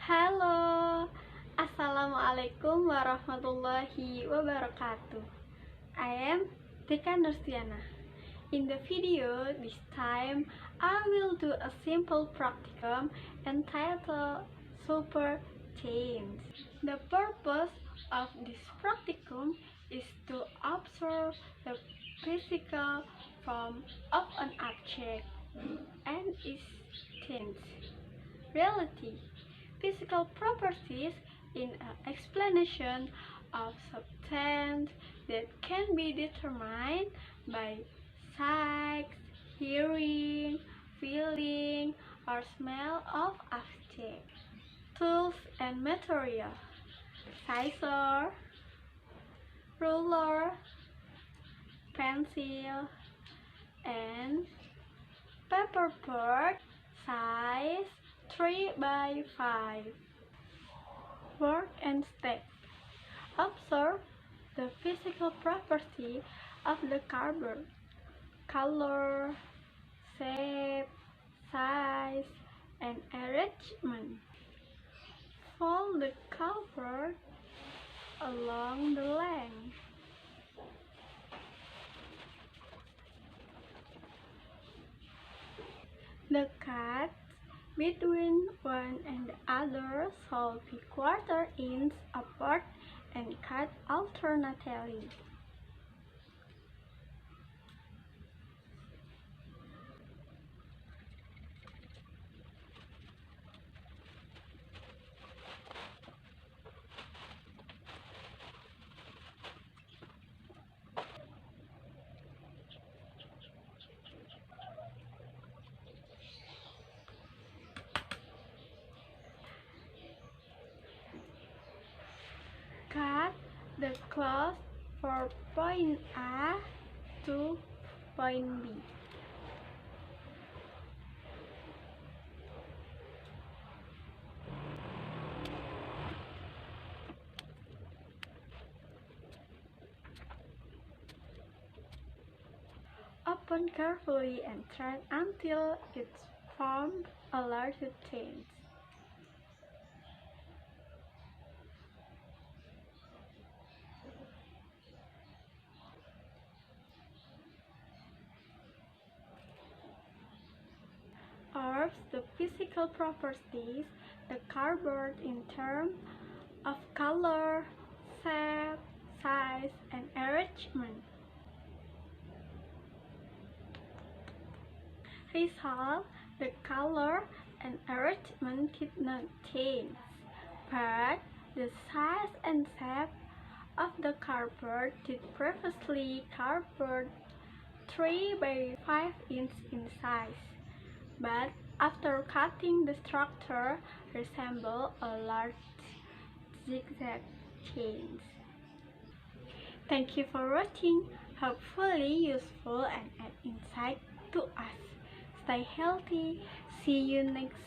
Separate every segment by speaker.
Speaker 1: Halo, Assalamualaikum warahmatullahi wabarakatuh. I am Tika Nuristiana. In the video this time, I will do a simple practicum entitled Super Change. The purpose of this practicum is to observe the physical form of an object and its change. Reality, physical properties in an explanation of substance that can be determined by sight, hearing, feeling, or smell of object. Tools and material: scissors, ruler, pencil, and paperboard size 3 by 5. Work and step. Observe the physical property of the cardboard: color, shape, size, and arrangement. Fold the cardboard along the length. The cuts between one and the other should be 1/4 inch apart and cut alternately. Cut the cloth from point A to point B. Open carefully and thread until it forms a large change. Observe the physical properties of the cardboard in terms of color, shape, size, and arrangement. Result: the color and arrangement did not change, but the size and shape of the cardboard did. Previously, cardboard 3 by 5 inch in size, but after cutting, the structure resembles a large zigzag change. Thank you for watching. Hopefully useful and add insight to us. Stay healthy. See you next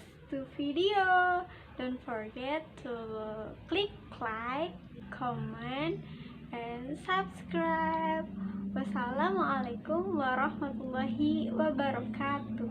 Speaker 1: video. Don't forget to click like, comment, and subscribe. Wassalamualaikum warahmatullahi wabarakatuh.